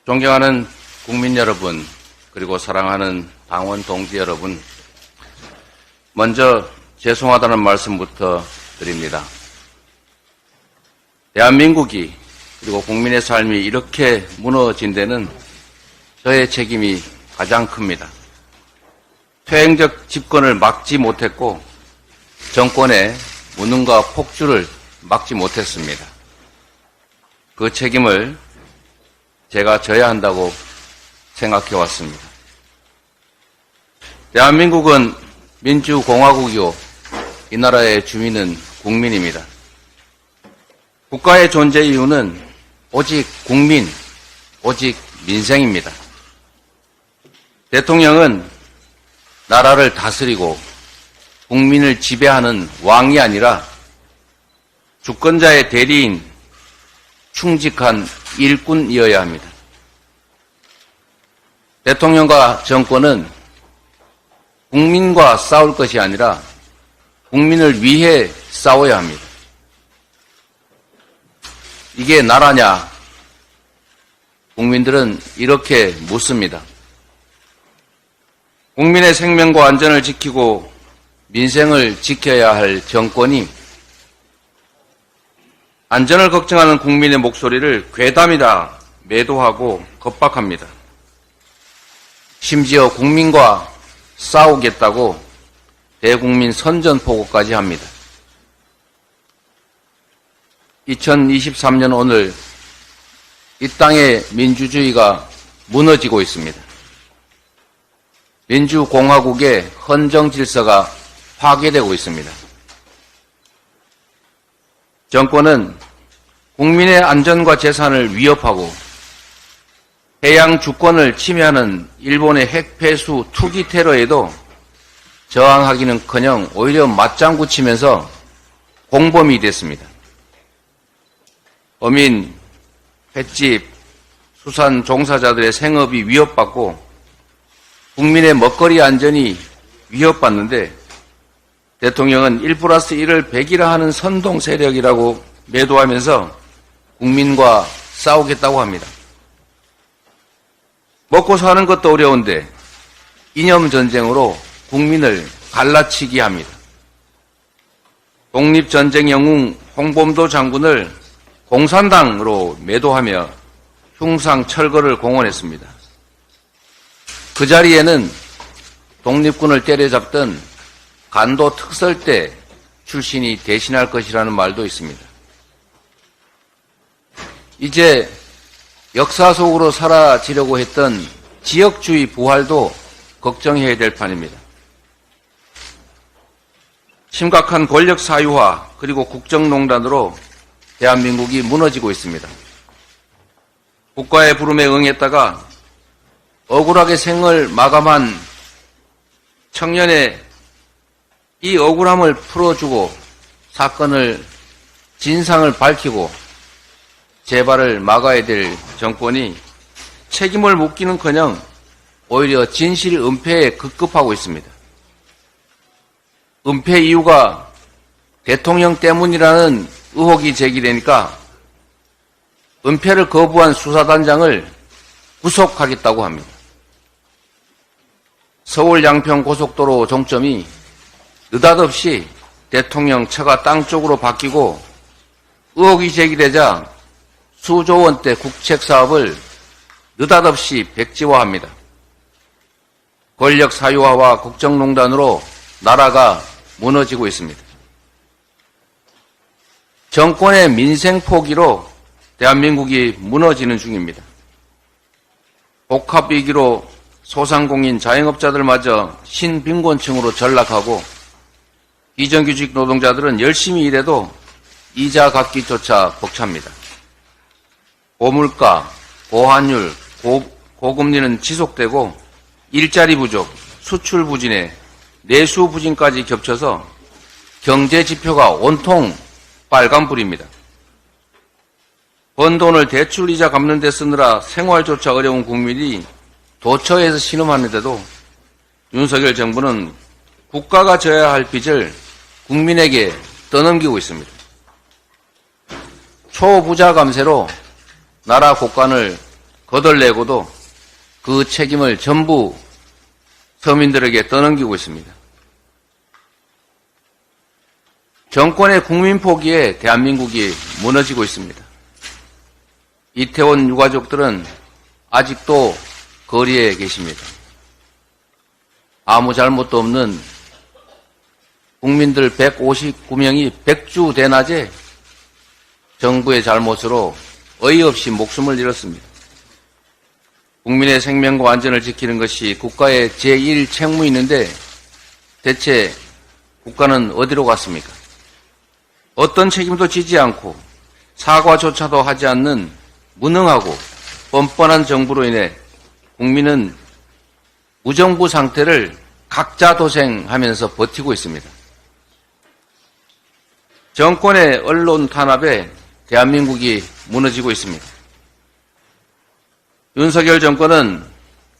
존경하는 국민 여러분, 그리고 사랑하는 당원 동지 여러분, 먼저 죄송하다는 말씀부터 드립니다. 대한민국이 그리고 국민의 삶이 이렇게 무너진 데는 저의 책임이 가장 큽니다. 퇴행적 집권을 막지 못했고 정권의 무능과 폭주를 막지 못했습니다. 그 책임을 제가 져야 한다고 생각해 왔습니다. 대한민국은 민주공화국이고 이 나라의 주민은 국민입니다. 국가의 존재 이유는 오직 국민, 오직 민생입니다. 대통령은 나라를 다스리고 국민을 지배하는 왕이 아니라 주권자의 대리인, 충직한 일꾼이어야 합니다. 대통령과 정권은 국민과 싸울 것이 아니라 국민을 위해 싸워야 합니다. 이게 나라냐? 국민들은 이렇게 묻습니다. 국민의 생명과 안전을 지키고 민생을 지켜야 할 정권이 안전을 걱정하는 국민의 목소리를 괴담이다 매도하고 겁박합니다. 심지어 국민과 싸우겠다고 대국민 선전포고까지 합니다. 2023년 오늘 이 땅의 민주주의가 무너지고 있습니다. 민주공화국의 헌정 질서가 파괴되고 있습니다. 정권은 국민의 안전과 재산을 위협하고 해양 주권을 침해하는 일본의 핵폐수 투기 테러에도 저항하기는커녕 오히려 맞장구 치면서 공범이 됐습니다. 어민, 횟집, 수산 종사자들의 생업이 위협받고 국민의 먹거리 안전이 위협받는데 대통령은 1+1을 100이라 하는 선동 세력이라고 매도하면서 국민과 싸우겠다고 합니다. 먹고 사는 것도 어려운데 이념전쟁으로 국민을 갈라치기 합니다. 독립전쟁 영웅 홍범도 장군을 공산당으로 매도하며 흉상 철거를 공언했습니다. 그 자리에는 독립군을 때려잡던 간도 특설대 출신이 대신할 것이라는 말도 있습니다. 이제 역사 속으로 사라지려고 했던 지역주의 부활도 걱정해야 될 판입니다. 심각한 권력 사유화 그리고 국정농단으로 대한민국이 무너지고 있습니다. 국가의 부름에 응했다가 억울하게 생을 마감한 청년의 이 억울함을 풀어주고 사건을 진상을 밝히고 재발을 막아야 될 정권이 책임을 묻기는커녕 오히려 진실 은폐에 급급하고 있습니다. 은폐 이유가 대통령 때문이라는 의혹이 제기되니까 은폐를 거부한 수사단장을 구속하겠다고 합니다. 서울 양평 고속도로 종점이 느닷없이 대통령 처가 땅 쪽으로 바뀌고 의혹이 제기되자 수조 원대 국책 사업을 느닷없이 백지화합니다. 권력 사유화와 국정농단으로 나라가 무너지고 있습니다. 정권의 민생 포기로 대한민국이 무너지는 중입니다. 복합위기로 소상공인 자영업자들마저 신빈곤층으로 전락하고 비정규직 노동자들은 열심히 일해도 이자 갚기조차 벅찹니다. 고물가, 고환율, 고금리는 지속되고 일자리 부족, 수출 부진에 내수 부진까지 겹쳐서 경제 지표가 온통 빨간불입니다. 번 돈을 대출 이자 갚는 데 쓰느라 생활조차 어려운 국민이 도처에서 신음하는데도 윤석열 정부는 국가가 져야 할 빚을 국민에게 떠넘기고 있습니다. 초부자 감세로 나라 곳간을 거덜내고도 그 책임을 전부 서민들에게 떠넘기고 있습니다. 정권의 국민 포기에 대한민국이 무너지고 있습니다. 이태원 유가족들은 아직도 거리에 계십니다. 아무 잘못도 없는 국민들 159명이 백주대낮에 정부의 잘못으로 어이없이 목숨을 잃었습니다. 국민의 생명과 안전을 지키는 것이 국가의 제1 책무인데 대체 국가는 어디로 갔습니까? 어떤 책임도 지지 않고 사과조차도 하지 않는 무능하고 뻔뻔한 정부로 인해 국민은 무정부 상태를 각자 도생하면서 버티고 있습니다. 정권의 언론 탄압에 대한민국이 무너지고 있습니다. 윤석열 정권은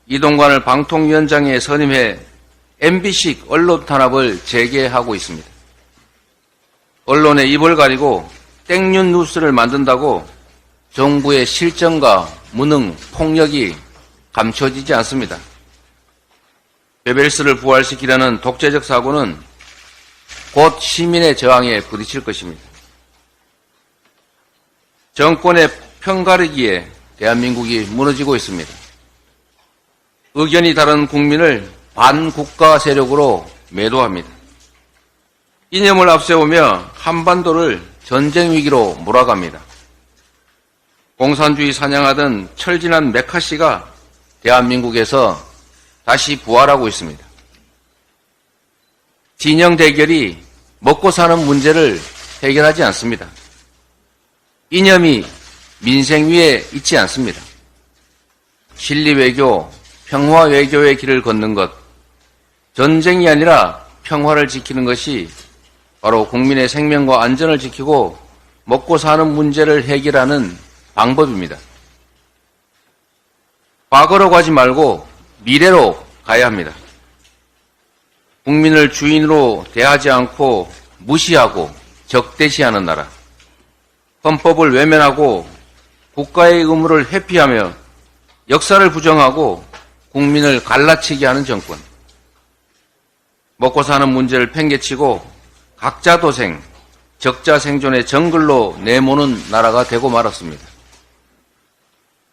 이동관을 방통위원장에 선임해 MB식 언론 탄압을 재개하고 있습니다. 언론의 입을 가리고 땡윤 뉴스를 만든다고 정부의 실정과 무능, 폭력이 감춰지지 않습니다. 베벨스를 부활시키려는 독재적 사고는 곧 시민의 저항에 부딪힐 것입니다. 정권의 편가르기에 대한민국이 무너지고 있습니다. 의견이 다른 국민을 반국가 세력으로 매도합니다. 이념을 앞세우며 한반도를 전쟁 위기로 몰아갑니다. 공산주의 사냥하던 철진한 메카시가 대한민국에서 다시 부활하고 있습니다. 진영 대결이 먹고 사는 문제를 해결하지 않습니다. 이념이 민생 위에 있지 않습니다. 실리 외교, 평화 외교의 길을 걷는 것, 전쟁이 아니라 평화를 지키는 것이 바로 국민의 생명과 안전을 지키고 먹고 사는 문제를 해결하는 방법입니다. 과거로 가지 말고 미래로 가야 합니다. 국민을 주인으로 대하지 않고 무시하고 적대시하는 나라, 헌법을 외면하고 국가의 의무를 회피하며 역사를 부정하고 국민을 갈라치게 하는 정권, 먹고 사는 문제를 팽개치고 각자 도생, 적자 생존의 정글로 내모는 나라가 되고 말았습니다.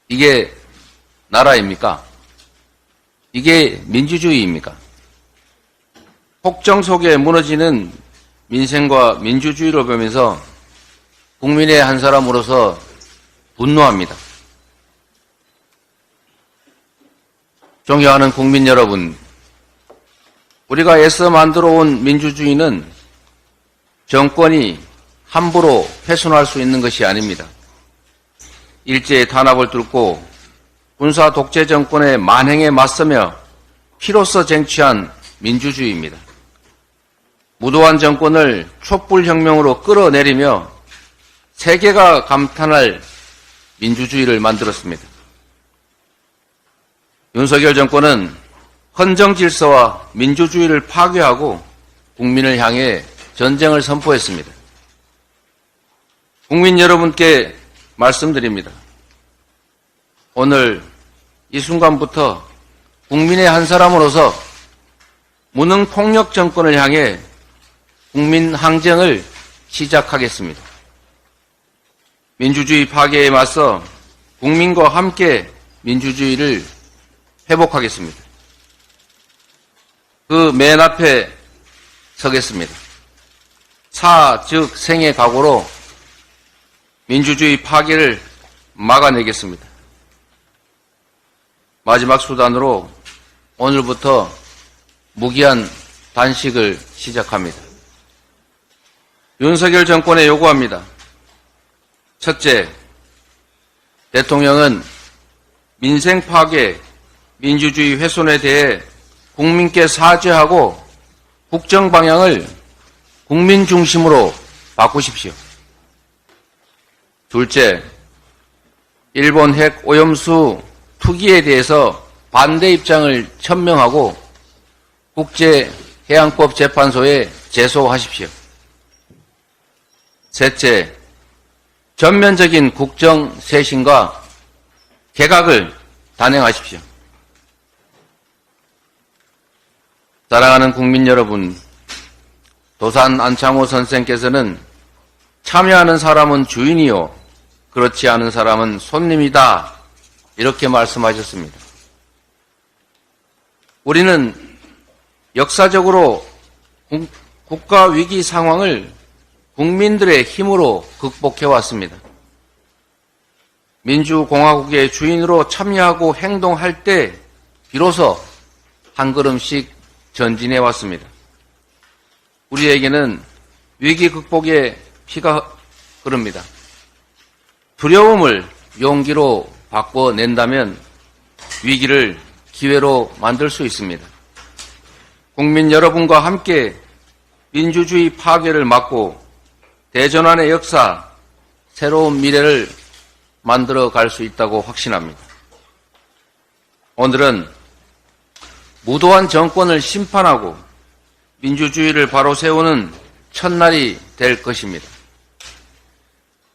이게 나라입니까? 이게 민주주의입니까? 폭정 속에 무너지는 민생과 민주주의를 보면서 국민의 한 사람으로서 분노합니다. 존경하는 국민 여러분, 우리가 애써 만들어 온 민주주의는 정권이 함부로 훼손할 수 있는 것이 아닙니다. 일제의 탄압을 뚫고 군사 독재 정권의 만행에 맞서며 피로써 쟁취한 민주주의입니다. 무도한 정권을 촛불혁명으로 끌어내리며 세계가 감탄할 민주주의를 만들었습니다. 윤석열 정권은 헌정 질서와 민주주의를 파괴하고 국민을 향해 전쟁을 선포했습니다. 국민 여러분께 말씀드립니다. 오늘 이 순간부터 국민의 한 사람으로서 무능 폭력 정권을 향해 국민 항쟁을 시작하겠습니다. 민주주의 파괴에 맞서 국민과 함께 민주주의를 회복하겠습니다. 그 맨 앞에 서겠습니다. 사, 즉 생의 각오로 민주주의 파괴를 막아내겠습니다. 마지막 수단으로 오늘부터 무기한 단식을 시작합니다. 윤석열 정권에 요구합니다. 첫째, 대통령은 민생 파괴, 민주주의 훼손에 대해 국민께 사죄하고 국정 방향을 국민 중심으로 바꾸십시오. 둘째, 일본 핵 오염수 투기에 대해서 반대 입장을 천명하고 국제해양법재판소에 제소하십시오. 셋째, 전면적인 국정 쇄신과 개각을 단행하십시오. 사랑하는 국민 여러분, 도산 안창호 선생께서는 참여하는 사람은 주인이요, 그렇지 않은 사람은 손님이다, 이렇게 말씀하셨습니다. 우리는 역사적으로 국가 위기 상황을 국민들의 힘으로 극복해왔습니다. 민주공화국의 주인으로 참여하고 행동할 때 비로소 한 걸음씩 전진해왔습니다. 우리에게는 위기 극복의 피가 흐릅니다. 두려움을 용기로 바꿔낸다면 위기를 기회로 만들 수 있습니다. 국민 여러분과 함께 민주주의 파괴를 막고 대전환의 역사, 새로운 미래를 만들어 갈 수 있다고 확신합니다. 오늘은 무도한 정권을 심판하고 민주주의를 바로 세우는 첫날이 될 것입니다.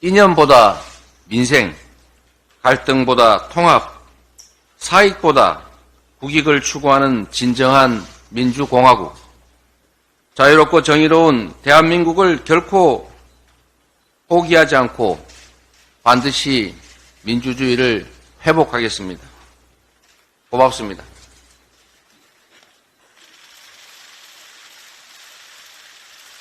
이념보다 민생, 갈등보다 통합, 사익보다 국익을 추구하는 진정한 민주공화국, 자유롭고 정의로운 대한민국을 결코 포기하지 않고 반드시 민주주의를 회복하겠습니다. 고맙습니다.